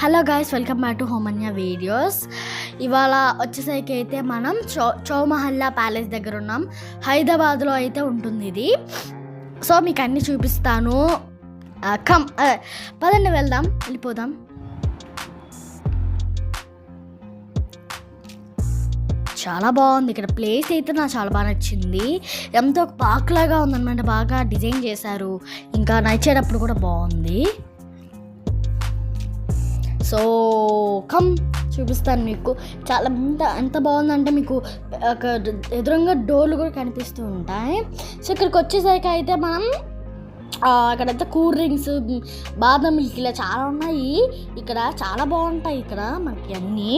Hello guys, welcome back to హోమన్య videos. ఇవాళ వచ్చేసరికి అయితే మనం చౌమహల్లా ప్యాలెస్ దగ్గర ఉన్నాం. హైదరాబాద్లో అయితే ఉంటుంది ఇది. సో మీకు అన్నీ చూపిస్తాను. పదండి వెళ్ళిపోదాం. చాలా బాగుంది ఇక్కడ ప్లేస్ అయితే నాకు చాలా బాగా నచ్చింది. ఎంతో ఒక పార్క్ లాగా ఉందన్నమాట, బాగా డిజైన్ చేశారు. ఇంకా నడిచేటప్పుడు కూడా బాగుంది. సో చూపిస్తాను మీకు. చాలా ఎంత బాగుందంటే మీకు ఎదురుగా డోర్లు కూడా కనిపిస్తూ ఉంటాయి. సో ఇక్కడికి వచ్చేసరికి అయితే మనం అక్కడైతే కూల్ డ్రింక్స్, బాదం మిల్క్ ఇలా చాలా ఉన్నాయి. ఇక్కడ చాలా బాగుంటాయి ఇక్కడ మనకి అన్నీ.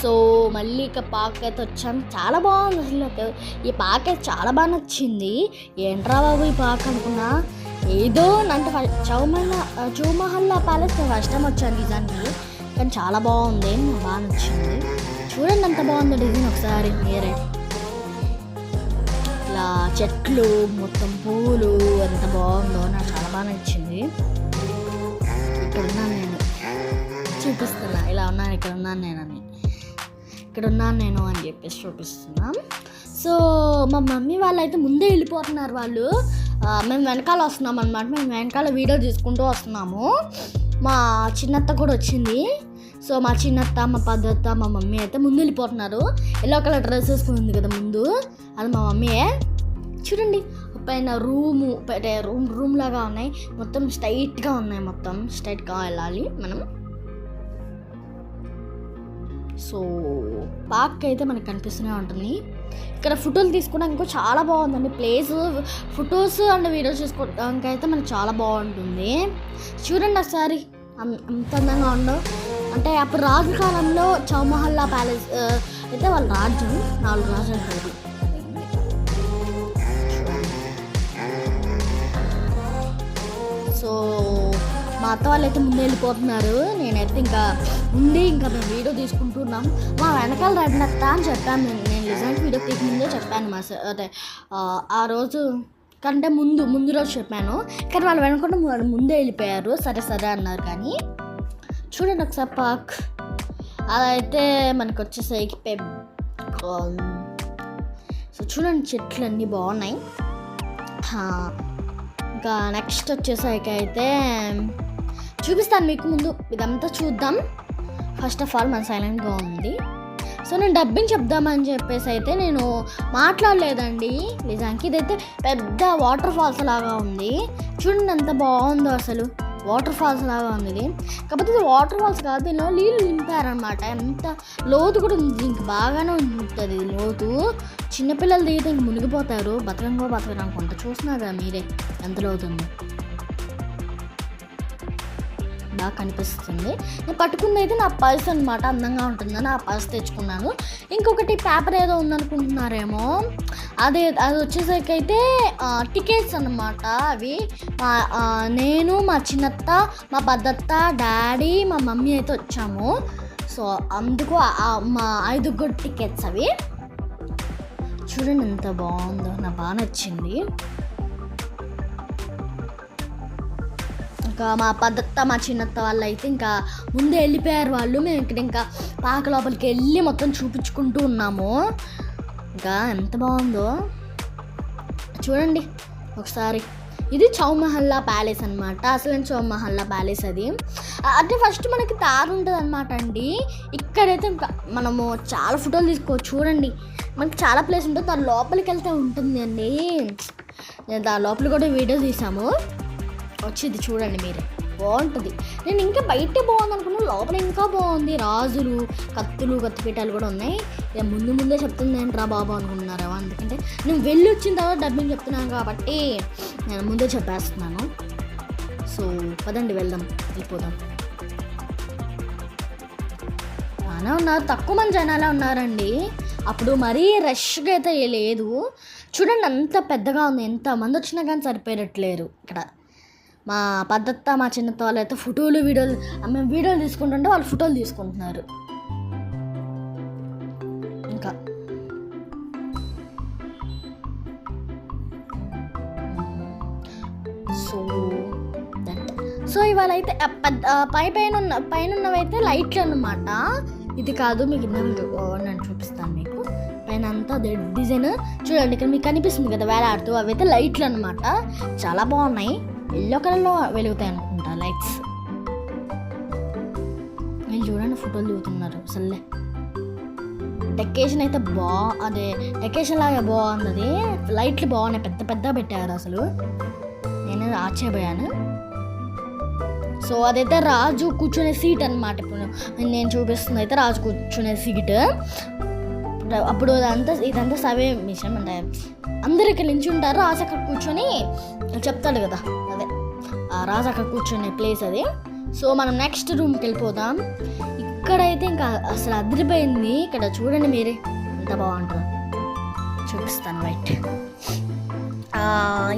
సో మళ్ళీ ఇక పార్క్ అయితే వచ్చాం. చాలా బాగుంది అసలు. ఈ పార్క్ అయితే చాలా బాగా నచ్చింది. ఏంట్రా బాబు ఈ పార్క్ అనుకున్నా, ఏదో అంటే చౌమహల్లా ప్యాలెస్ నేను ఫస్ట్ టైం వచ్చాను నిజానికి, కానీ చాలా బాగుంది, నాకు బాగా నచ్చింది. చూడండి ఎంత బాగుందో డిజైన్ ఒకసారి మీరే. ఇలా చెట్లు, మొత్తం పూలు, ఎంత బాగుందో నాకు చాలా బాగా నచ్చింది. ఇక్కడ ఉన్నాను నేను, చూపిస్తున్నా ఇలా ఉన్నాను, ఇక్కడ ఉన్నాను నేను అని చెప్పేసి చూపిస్తున్నా. సో మా మమ్మీ వాళ్ళు అయితే ముందే వెళ్ళిపోతున్నారు. వాళ్ళు మేము వెనకాల వస్తున్నాం అనమాట. మేము వెనకాల వీడియో తీసుకుంటూ వస్తున్నాము. మా చిన్నత్త కూడా వచ్చింది. సో మా చిన్నత్త, మా పెద్దత్త, మా మమ్మీ అయితే ముందు వెళ్ళిపోతున్నారు. ఎల్లో కలర్ డ్రెస్ వేసుకుంది కదా ముందు, అది మా మమ్మీయే. చూడండి పైన రూమ్ లాగా ఉన్నాయి, మొత్తం స్ట్రైట్గా ఉన్నాయి, మొత్తం స్ట్రైట్గా వెళ్ళాలి మనం. సో పార్క్ అయితే మనకు కనిపిస్తూనే ఉంటుంది. ఇక్కడ ఫోటోలు తీసుకోవడానికి చాలా బాగుందండి ప్లేస్. ఫొటోస్ అండ్ వీడియోస్ చేసుకోవడానికి అయితే మనకు చాలా బాగుంటుంది. చూడండి ఒకసారి అంత అందంగా ఉండవు. అంటే అప్పుడు రాజు కాలంలో చౌమహల్లా ప్యాలెస్ అయితే వాళ్ళ రాజ్యం 4 రాజులు ఉంటుంది. సో మా అత్త వాళ్ళు అయితే ముందే వెళ్ళిపోతున్నారు. నేనైతే ఇంకా మేము వీడియో తీసుకుంటున్నాం. మా వెనకాల రండత్తా అని చెప్పాను. నేను నిజానికి వీడియో తీసి ముందే చెప్పాను. అదే ఆ రోజు కంటే ముందు రోజు చెప్పాను, కానీ వాళ్ళు వెనకుండా వాళ్ళు ముందే వెళ్ళిపోయారు. సరే అన్నారు. కానీ చూడండి ఒకసారి పార్క్ అదైతే మనకు వచ్చేసరికి సో చూడండి చెట్లు అన్నీ బాగున్నాయి. ఇంకా నెక్స్ట్ వచ్చేసరికి అయితే చూపిస్తాను మీకు. ముందు ఇదంతా చూద్దాం. ఫస్ట్ ఆఫ్ ఆల్ మన సైలెంట్గా ఉంది. సో నేను డబ్బింగ్ చెప్దామని చెప్పేసి అయితే నేను మాట్లాడలేదండి నిజానికి. ఇదైతే పెద్ద వాటర్ ఫాల్స్ లాగా ఉంది. చూడండి ఎంత బాగుందో అసలు, వాటర్ ఫాల్స్ లాగా ఉంది ఇది. కాకపోతే ఇది వాటర్ ఫాల్స్ కాదు, దీనిలో నీళ్ళు నింపారనమాట. ఎంత లోతు కూడా ఉంది, ఇంక బాగానే ఉంటుంది లోతు. చిన్నపిల్లలు దిగితే ఇంక మునిగిపోతారు, బతకరు అనుకుంటా. చూస్తున్నారు కదా మీరే ఎంత లోతుంది, బాగా కనిపిస్తుంది. నేను పట్టుకుంది అయితే నా పర్స్ అనమాట, అందంగా ఉంటుందని ఆ పర్స్ తెచ్చుకున్నాను. ఇంకొకటి పేపర్ ఏదో ఉందనుకుంటున్నారేమో, అది వచ్చేసరికి అయితే టికెట్స్ అనమాట. అవి నేను, మా చిన్నత్త, మా పెద్దత్త, డాడీ, మా మమ్మీ అయితే వచ్చాము. సో అందుకు మా 5 టికెట్స్ అవి. చూడండి ఎంత బాగుందో, నాకు బాగా నచ్చింది. ఇంకా మా పెద్దత్త, మా చిన్నత్త వాళ్ళు అయితే ఇంకా ముందే వెళ్ళిపోయారు వాళ్ళు. మేము ఇక్కడ ఇంకా పాక లోపలికి వెళ్ళి మొత్తం చూపించుకుంటూ ఉన్నాము. ఇంకా ఎంత బాగుందో చూడండి ఒకసారి. ఇది చౌమహల్లా ప్యాలెస్ అనమాట, అసలు చౌమహల్లా ప్యాలెస్ అది. అంటే ఫస్ట్ మనకి దారి ఉంటుంది అనమాట అండి. ఇక్కడైతే ఇంకా మనము చాలా ఫోటోలు తీసుకోవచ్చు. చూడండి మనకి చాలా ప్లేస్ ఉంటుంది, దాని లోపలికి వెళ్తే ఉంటుంది అండి. నేను దాని లోపల కూడా వీడియో తీసాము, వచ్చింది చూడండి మీరే, బాగుంటుంది. నేను ఇంకా బయటే బాగుంది అనుకున్నాను, లోపల ఇంకా బాగుంది. రాజులు, కత్తులు, కత్తిపీఠాలు కూడా ఉన్నాయి. ఇక ముందే చెప్తుంది ఏంట్రా బాబు అనుకుంటున్నారా, ఎందుకంటే నేను వెళ్ళి వచ్చిన తర్వాత డబ్బింగ్ చెప్తున్నాను కాబట్టి నేను ముందే చెప్పేస్తున్నాను. సో పదండి వెళ్ళిపోదాం. బాగానే ఉన్నారు, తక్కువ మంది జనాలే ఉన్నారండి. అప్పుడు మరీ రష్గా అయితే లేదు. చూడండి అంత పెద్దగా ఉంది, ఎంతమంది వచ్చినా కానీ సరిపోయేటట్లేరు ఇక్కడ. మా పెద్దత్త, మా చిన్నత్త వాళ్ళు అయితే వీడియోలు మేము వీడియోలు తీసుకుంటుంటే వాళ్ళు ఫోటోలు తీసుకుంటున్నారు. ఇంకా సో ఇవాళైతే పైన ఉన్నవైతే లైట్లు అన్నమాట. ఇది కాదు, మీకు నేను చూపిస్తాను. మీకు పైన అంతా డిజైన్ చూడండి, ఇక్కడ మీకు కనిపిస్తుంది కదా వేలాడుతూ, అవైతే లైట్లు అన్నమాట. చాలా బాగున్నాయి, ఎల్లో కలర్లో వెలుగుతాయి అనుకుంటా లైట్స్. వీళ్ళు చూడండి ఫోటోలు దిగుతున్నారు. అసలే డెకరేషన్ అయితే డెకరేషన్ లాగా బాగుంది. అది లైట్లు బాగున్నాయి, పెద్ద పెద్ద పెట్టారు. అసలు నేను ఆశ్చర్యపోయాను. సో అదైతే రాజు కూర్చునే సీట్ అనమాట. ఇప్పుడు నేను చూపిస్తుంది అయితే రాజు కూర్చునే సీట్. అప్పుడు ఇదంతా సవే విషయం అంటే అందరు ఇక్కడ నుంచి ఉంటారు, రాజు అక్కడ కూర్చొని చెప్తాడు కదా, అదే రాజు అక్కడ కూర్చునే ప్లేస్ అది. సో మనం నెక్స్ట్ రూమ్కి వెళ్ళిపోదాం. ఇక్కడైతే ఇంకా అసలు అదిరిపోయింది. ఇక్కడ చూడండి మీరే ఎంత బాగుంటుందో, చూపిస్తాను రైట్.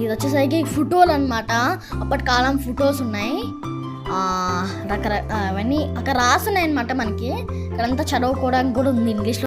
ఇది వచ్చేసరికి ఫోటోలు అనమాట. అప్పటి కాలం ఫొటోస్ ఉన్నాయి, అవన్నీ అక్కడ రాసున్నాయి అనమాట. మనకి ఇక్కడంతా చదువుకోవడానికి కూడా ఉంది ఇంగ్లీష్లో.